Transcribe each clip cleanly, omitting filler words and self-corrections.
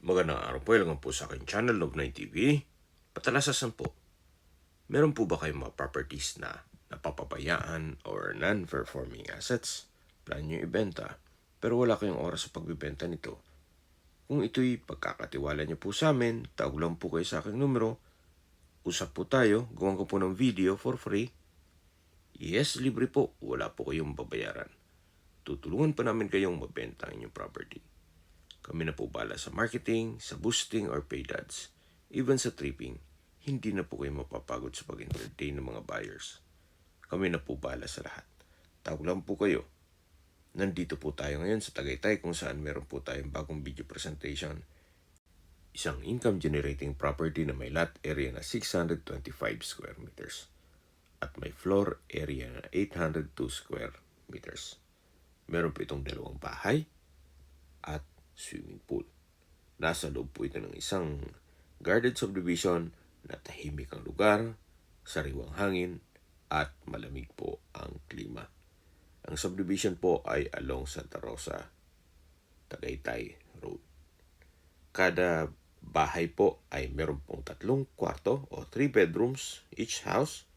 Magandang araw po, welcome po sa aking channel, Love9 TV. Patalasasan po, meron po ba kayong mga properties na napapabayaan or non-performing assets? Plan nyo ibenta, pero wala kayong oras sa pagbibenta nito. Kung ito'y pagkakatiwala nyo po sa amin, tawag lang po kayo sa aking numero. Usap po tayo, gawin ko po ng video for free. Yes, libre po, wala po kayong babayaran. Tutulungan pa namin kayong mabenta ang inyong property. Kami na po bala sa marketing, sa boosting or paid ads. Even sa tripping, hindi na po kayo mapapagod sa pag-entertain ng mga buyers. Kami na po bala sa lahat. Tawag lang po kayo. Nandito po tayo ngayon sa Tagaytay kung saan meron po tayong bagong video presentation. Isang income generating property na may lot area na 625 square meters at may floor area na 802 square meters. Meron po itong dalawang bahay at swimming pool. Nasa loob po ito ng isang guarded subdivision na tahimik ang lugar, sariwang hangin, at malamig po ang klima. Ang subdivision po ay along Santa Rosa, Tagaytay Road. Kada bahay po ay meron pong 3 kwarto o 3 bedrooms each house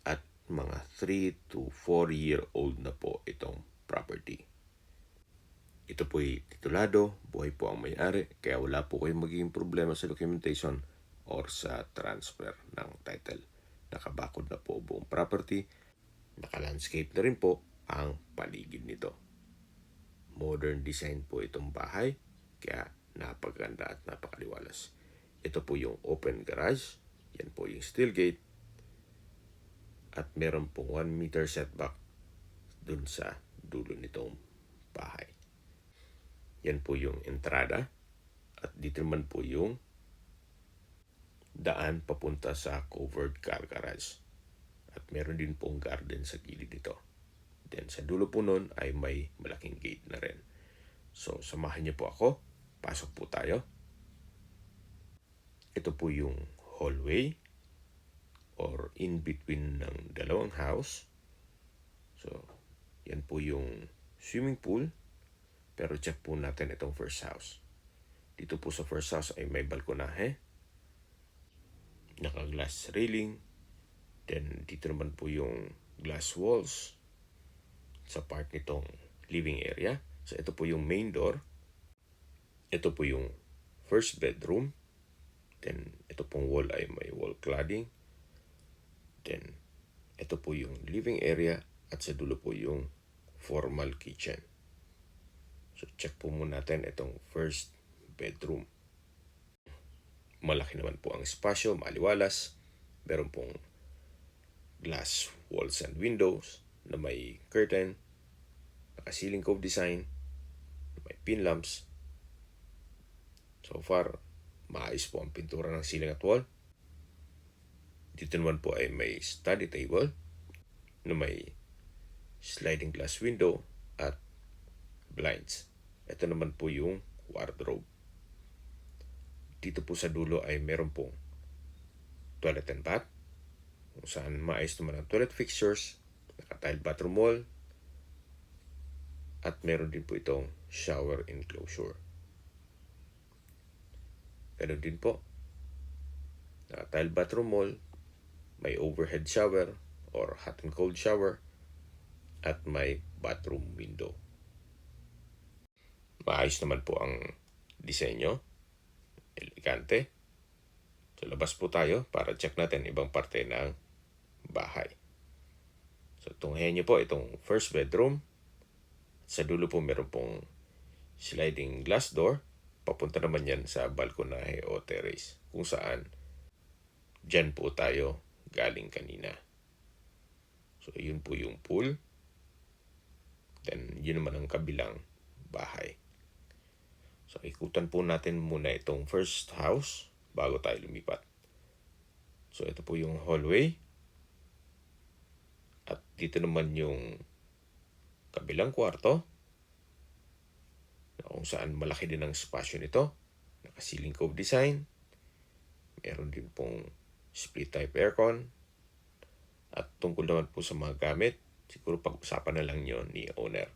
at mga 3 to 4-year-old na po itong property. Ito po'y titulado, buhay po ang may-ari, kaya wala po kayong magiging problema sa documentation or sa transfer ng title. Nakabakod na po buong property, naka-landscape na rin po ang paligid nito. Modern design po itong bahay, kaya napaganda at napakaliwalas. Ito po yung open garage, yan po yung steel gate, at meron pong 1 meter setback dun sa dulo nitong bahay. Yan po yung entrada at dito naman po yung daan papunta sa covered car garage. At meron din pong garden sa gilid nito. Then sa dulo po nun ay may malaking gate na rin. So samahan niyo po ako. Pasok po tayo. Ito po yung hallway or in between ng dalawang house. So yan po yung swimming pool. Pero check po natin itong first house. Dito po sa first house ay may balkonahe. Naka-glass railing. Then dito naman po yung glass walls sa part nitong living area. So ito po yung main door. Ito po yung first bedroom. Then ito pong wall ay may wall cladding. Then ito po yung living area at sa dulo po yung formal kitchen. So check po muna natin itong first bedroom. Malaki naman po ang espasyo, maliwalas. Meron pong glass walls and windows na may curtain, naka-ceiling cove design, may pin lamps. So far, maayos po ang pintura ng ceiling at wall. Dito naman po ay may study table na may sliding glass window at blinds. Ito naman po yung wardrobe. Dito po sa dulo ay meron pong toilet and bath, kung saan maayos naman ang toilet fixtures, naka-tile bathroom wall, at meron din po itong shower enclosure. Meron din po, naka-tile bathroom wall, may overhead shower or hot and cold shower, at may bathroom window. Maayos naman po ang disenyo. Elegante. So labas po tayo para check natin ibang parte ng bahay. So tunghayan niyo po itong first bedroom. Sa dulo po meron pong sliding glass door. Papunta naman yan sa balkonahe o terrace kung saan dyan po tayo galing kanina. So yun po yung pool. Then yun naman ang kabilang bahay. So ikutan po natin muna itong first house bago tayo lumipat. So ito po yung hallway. At dito naman yung kabilang kwarto, kung saan malaki din ang spasyo nito. Naka-ceiling cove design. Meron din pong split type aircon. At tungkol naman po sa mga gamit, siguro pag-usapan na lang yun ni owner.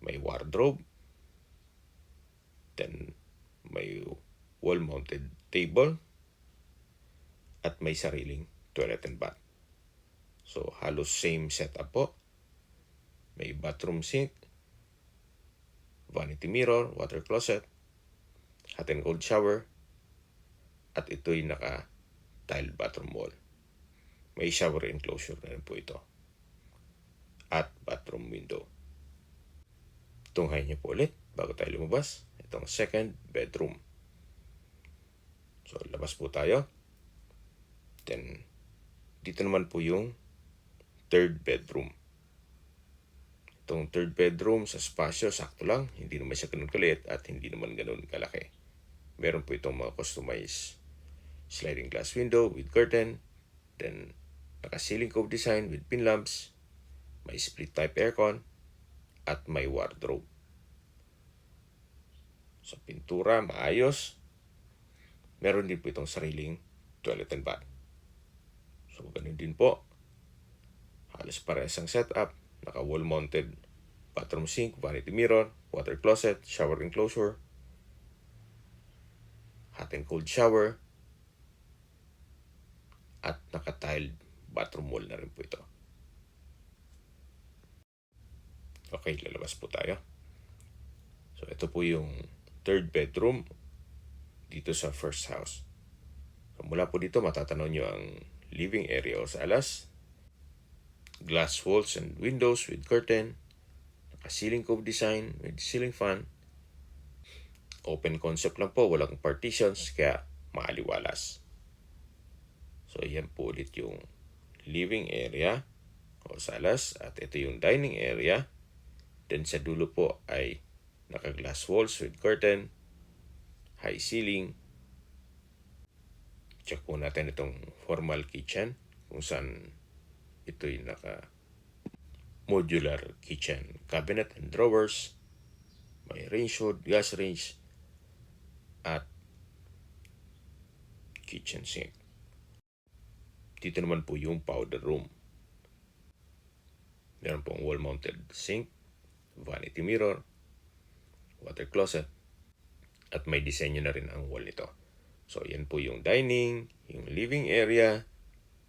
May wardrobe. Then, may wall-mounted table at may sariling toilet and bath. So, halos same setup po. May bathroom sink, vanity mirror, water closet, hot and cold shower, at ito'y naka-tiled bathroom wall. May shower enclosure na rin po ito. At bathroom window. Tunghayin niyo po ulit bago tayo lumabas. Itong second bedroom. So, labas po tayo. Then, dito naman po yung third bedroom. Itong third bedroom sa spasyo, sakto lang. Hindi naman siya ganun kaliit at hindi naman ganun kalaki. Meron po itong mga customized sliding glass window with curtain. Then, naka-ceiling cove design with pin lamps. May split type aircon. At may wardrobe. Sa pintura, maayos. Meron din po itong sariling toilet and bath. So, ganun din po. Halos parehas ang setup. Naka-wall mounted bathroom sink, vanity mirror, water closet, shower enclosure, hot and cold shower, at naka-tiled bathroom wall na rin po ito. Okay, lalabas po tayo. So, ito po yung third bedroom dito sa first house. So, mula po dito, matatanaw nyo ang living area o salas. Glass walls and windows with curtain. Naka-ceiling cove design with ceiling fan. Open concept lang po, walang partitions, kaya maaliwalas. So, yan po ulit yung living area o salas. At ito yung dining area. Then sa dulo po ay naka-glass walls with curtain, high ceiling. Check po natin itong formal kitchen kung saan ito'y naka-modular kitchen cabinet and drawers. May range hood, gas range, at kitchen sink. Dito naman po yung powder room. Meron pong wall-mounted sink, vanity mirror, water closet, at may disenyo na rin ang wall nito. So, yan po yung dining, yung living area,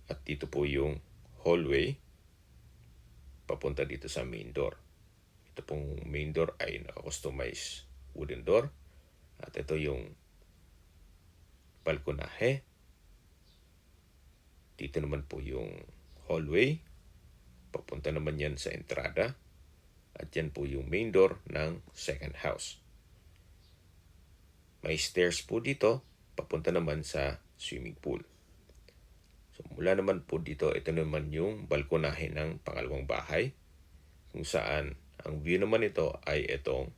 at dito po yung hallway papunta dito sa main door. Ito pong main door ay naka-customize wooden door. At ito yung balkonahe. Dito naman po yung hallway. Papunta naman yan sa entrada. At yan po yung main door ng second house. May stairs po dito. Papunta naman sa swimming pool. So, mula naman po dito, ito naman yung balkonahe ng pangalawang bahay. Kung saan, ang view naman ito ay itong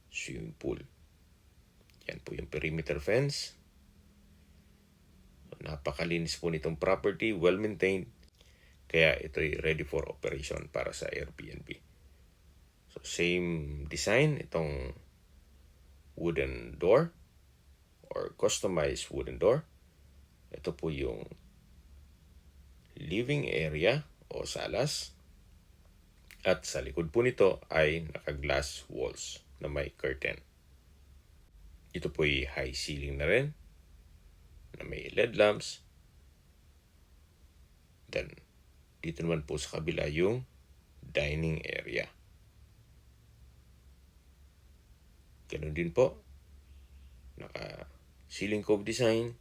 swimming pool. Yan po yung perimeter fence. So, napakalinis po nitong property, well-maintained. Kaya ito'y ready for operation para sa Airbnb. So, same design, itong wooden door or customized wooden door. Ito po yung living area o salas. At sa likod po nito ay naka-glass walls na may curtain. Ito po ay high ceiling na rin na may LED lamps. Then, dito naman po sa kabila yung dining area. Ganun din po. Naka-ceiling cove design,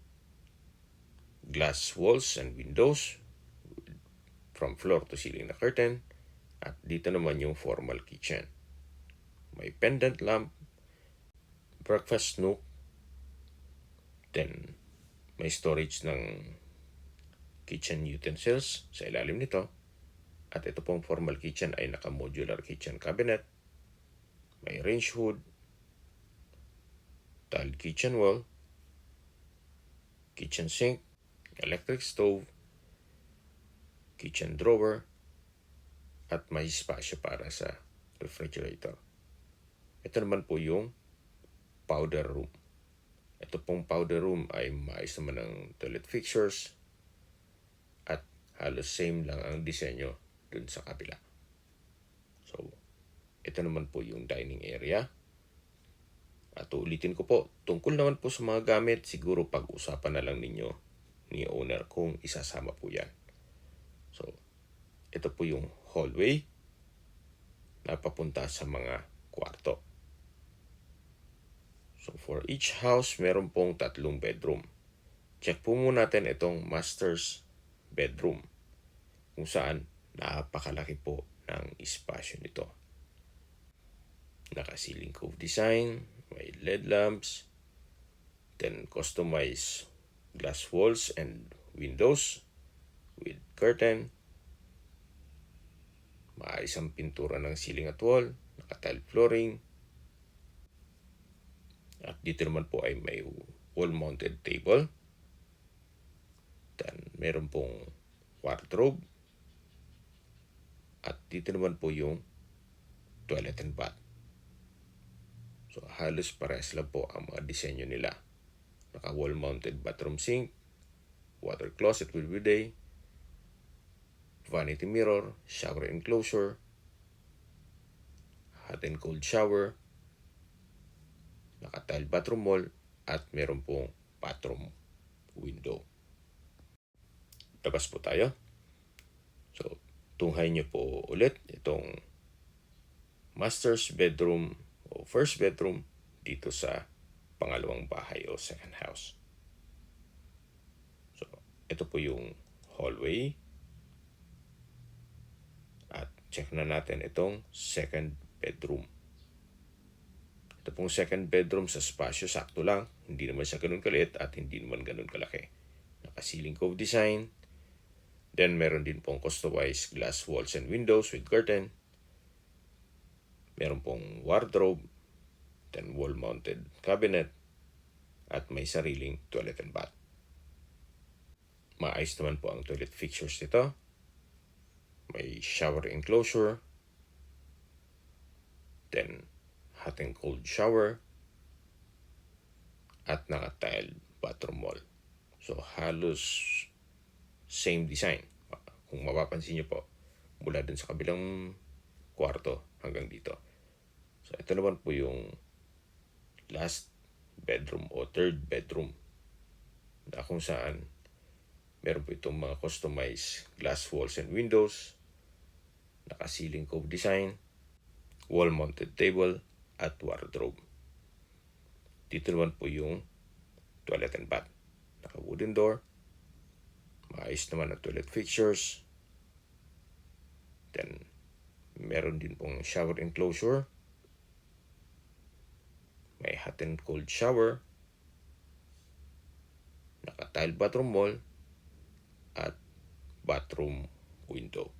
glass walls and windows from floor to ceiling na curtain. At dito naman yung formal kitchen. May pendant lamp, breakfast nook, then may storage ng kitchen utensils sa ilalim nito. At ito pong formal kitchen ay naka-modular kitchen cabinet. May range hood, tiled kitchen wall, kitchen sink, electric stove, kitchen drawer, at may spasyo para sa refrigerator. Ito naman po yung powder room. Ito pong powder room ay maayos naman ng toilet fixtures at halos same lang ang disenyo dun sa kabila. So, ito naman po yung dining area At ulitin ko po, tungkol naman po sa mga gamit, siguro pag-usapan na lang ninyo ni owner kung isasama po yan. So, ito po yung hallway na papunta sa mga kwarto. So, for each house, meron pong 3 bedroom. Check po muna natin itong master's bedroom kung saan napakalaki po ng espasyo nito. Naka-ceiling cove design, may LED lamps, then customized glass walls and windows with curtain, maayos ang pintura ng ceiling at wall, naka-tile flooring, at dito naman po ay may wall-mounted table, then meron pong wardrobe, at dito naman po yung toilet and bath. So, halos parehas lang po ang mga disenyo nila. Naka-wall-mounted bathroom sink, water closet with bidet, vanity mirror, shower enclosure, hot and cold shower, naka-tile bathroom wall, at meron pong bathroom window. Labas po tayo. So, tunghay nyo po ulit itong master's bedroom o first bedroom dito sa pangalawang bahay o second house. So, ito po yung hallway. At check na natin itong second bedroom. Ito pong second bedroom sa spasyo, sakto lang. Hindi naman siya ganun kaliit at hindi naman ganun kalaki. Naka-ceiling cove design. Then, meron din pong customized glass walls and windows with curtain. Meron pong wardrobe, then wall-mounted cabinet, at may sariling toilet and bath. Maayos naman po ang toilet fixtures nito. May shower enclosure, then hot and cold shower, at naka-tile bathroom wall. So, halos same design. Kung mapapansin nyo po, mula dun sa kabilang kwarto hanggang dito. So, ito naman po yung last bedroom o third bedroom na kung saan meron po itong mga customized glass walls and windows, naka-ceiling cove design, wall-mounted table, at wardrobe. Dito naman po yung toilet and bath. Naka-wooden door, maayos naman ang toilet fixtures, then meron din pong shower enclosure, may hot and cold shower, naka-tile bathroom wall, at bathroom window.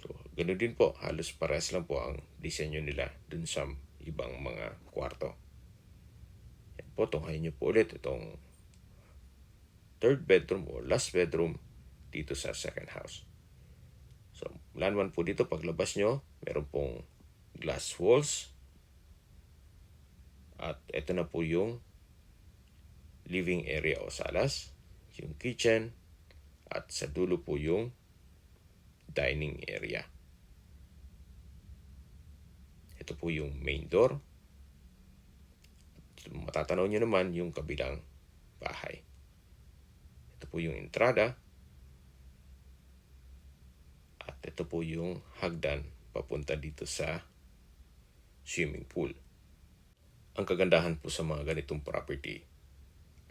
So, ganun din po, halos parehas lang po ang disenyo nila dun sa ibang mga kwarto. Yan po, tunghayin nyo po ulit itong third bedroom o last bedroom dito sa second house. So, mula naman po dito, paglabas nyo, meron pong glass walls. At ito na po yung living area o salas, yung kitchen, at sa dulo po yung dining area. Ito po yung main door. Matatanaw nyo naman yung kabilang bahay. Ito po yung entrada. At ito po yung hagdan papunta dito sa swimming pool. Ang kagandahan po sa mga ganitong property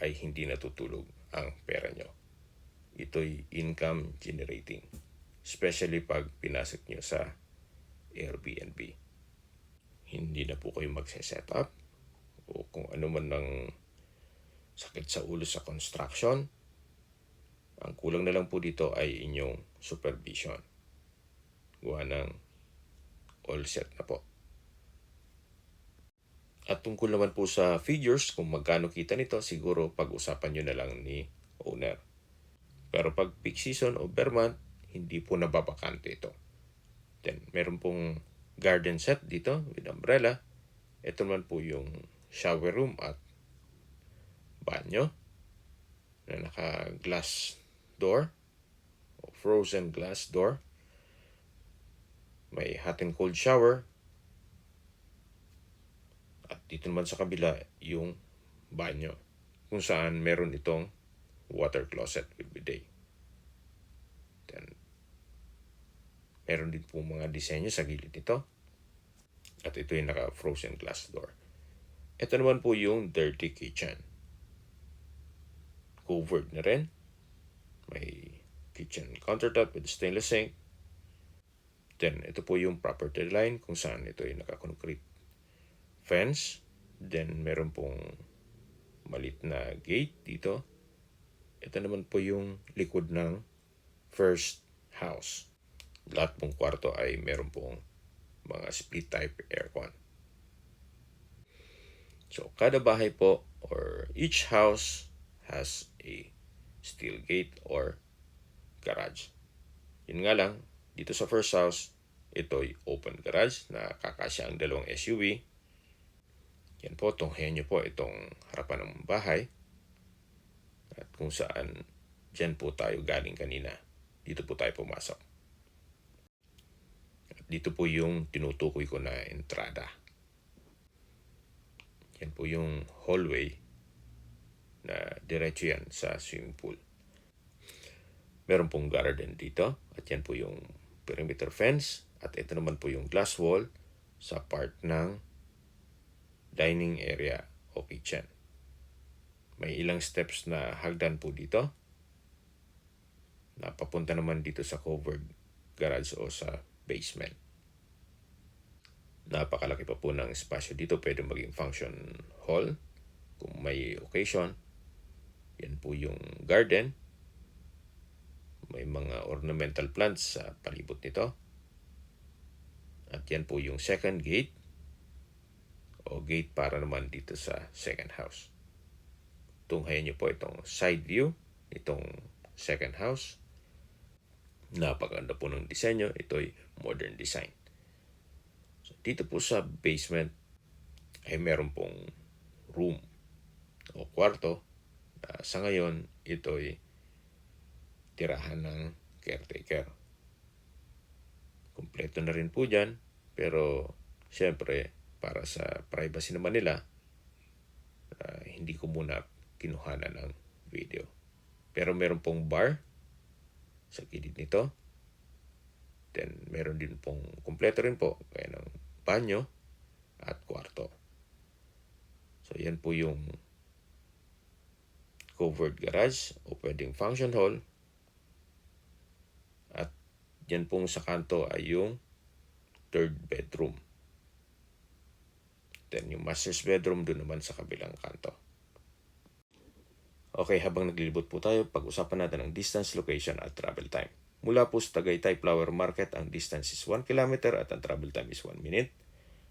ay hindi natutulog ang pera nyo. Ito'y income generating. Especially pag pinasok nyo sa Airbnb. Hindi na po kayo magse-set up o kung ano man ng sakit sa ulo sa construction. Ang kulang na lang po dito ay inyong supervision. Gawa ng all set na po. At tungkol naman po sa figures, kung magkano kita nito, siguro pag-usapan nyo na lang ni owner. Pero pag peak season o bare month, hindi po nababakante ito. Then, meron pong garden set dito with umbrella. Ito naman po yung shower room at banyo na naka-glass door o frozen glass door. May hot and cold shower. At dito naman sa kabila yung banyo, kung saan meron itong water closet with bidet. Then, meron din po mga disenyo sa gilid nito. At ito yung naka-frozen glass door. Ito naman po yung dirty kitchen. Covered na rin. May kitchen countertop with stainless sink. Then, ito po yung property line kung saan ito yung naka-concrete fence. Then, meron pong malit na gate dito. Ito naman po yung likod ng first house. Lahat pong kwarto ay meron pong mga split type aircon. So, kada bahay po or each house has a steel gate or garage. Yun nga lang, dito sa first house, ito'y open garage na kakasya ang dalawang SUV. Yan po, tunghayan nyo po itong harapan ng bahay. At kung saan, dyan po tayo galing kanina. Dito po tayo pumasok. At dito po yung tinutukoy ko na entrada. Yan po yung hallway na diretso yan sa swimming pool. Meron pong garden dito. At yan po yung perimeter fence. At ito naman po yung glass wall sa part ng dining area o kitchen. May ilang steps na hagdan po dito. Napapunta naman dito sa covered garage o sa basement. Napakalaki pa po ng espasyo dito. Pwede maging function hall kung may occasion. Yan po yung garden. May mga ornamental plants sa palibot nito. At yan po yung second gate o gate para naman dito sa second house. Tunghayan nyo po itong side view, itong second house. Napakaganda po ng disenyo. Ito'y modern design. So, dito po sa basement ay meron pong room o kwarto. Sa ngayon, ito'y tirahan ng caretaker. Kompleto na rin po dyan. Pero, syempre, para sa privacy naman nila, hindi ko muna kinuhanan ng video. Pero meron pong bar sa gilid nito. Then, meron din pong kumpleto rin po kaya ng banyo at kwarto. So, yan po yung covered garage o pwedeng function hall. At yan pong sa kanto ay yung third bedroom. Then, yung master's bedroom doon naman sa kabilang kanto. Okay, habang naglilibot po tayo, pag-usapan natin ang distance, location at travel time. Mula po sa Tagaytay Flower Market, ang distance is 1 km at ang travel time is 1 minute.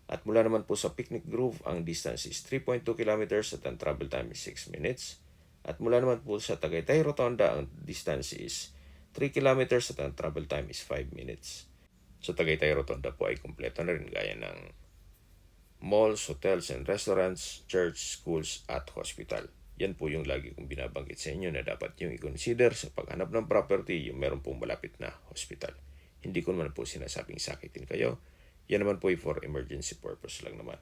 At mula naman po sa Picnic Grove, ang distance is 3.2 km at ang travel time is 6 minutes. At mula naman po sa Tagaytay Rotonda, ang distance is 3 km at ang travel time is 5 minutes. Sa Tagaytay Rotonda po ay kumpleto na rin gaya ng malls, hotels and restaurants, church, schools at hospital. Yan po yung lagi kong binabanggit sa inyo na dapat yung i-consider sa paghanap ng property yung meron pong malapit na hospital. Hindi ko naman po sinasabing sakitin kayo. Yan naman po ay for emergency purpose lang naman.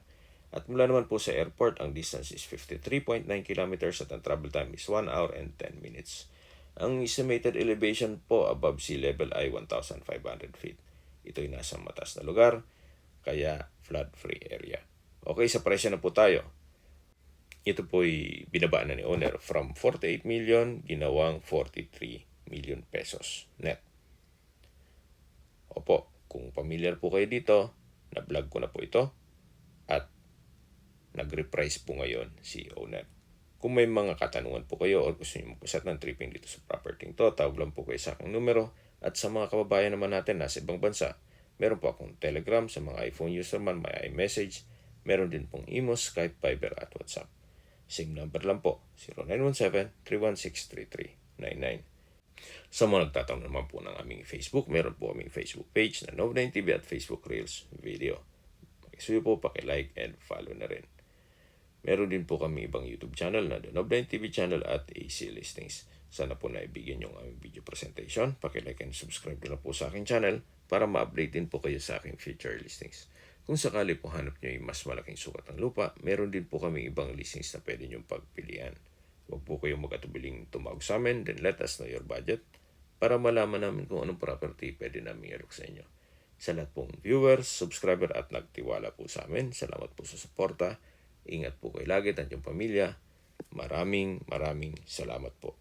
At mula naman po sa airport, ang distance is 53.9 kilometers at ang travel time is 1 hour and 10 minutes. Ang estimated elevation po above sea level ay 1,500 feet. Ito'y nasa mataas na lugar, kaya flood-free area. Okay, sa presyo na po tayo. Ito po'y binaba na ni owner from 48 million, ginawang 43 million pesos net. Opo, kung familiar po kayo dito, na-vlog ko na po ito at nag-reprise po ngayon si owner. Kung may mga katanungan po kayo o gusto niyo magpasat ng tripping dito sa property to, tawag lang po kayo sa aking numero. At sa mga kababayan naman natin nasa ibang bansa, meron po akong Telegram sa mga iPhone user man, may iMessage. Meron din pong Imo, Skype, Viber at WhatsApp. Same number lang po, 0917-316-3399. Sa mga nagtatanong naman po ng aming Facebook, meron po aming Facebook page na Nov9TV at Facebook Reels video. Pakisuyo po, pakilike and follow na rin. Meron din po kami ibang YouTube channel na The Nov9TV channel at AC Listings. Sana po naibigyan yung aming video presentation. Pakilike and subscribe na po sa aking channel para ma-update din po kayo sa aking future listings. Kung sakali po hanap nyo yung mas malaking sukat ng lupa, meron din po kami ibang listings na pwede nyong pagpilian. Huwag po kayong mag-atubiling tumawag sa amin, then let us know your budget para malaman namin kung anong property pwede namin i-alok sa inyo. Sa lahat pong viewers, subscriber at nagtiwala po sa amin, salamat po sa suporta. Ingat po kayo lagi at inyong pamilya. Maraming salamat po.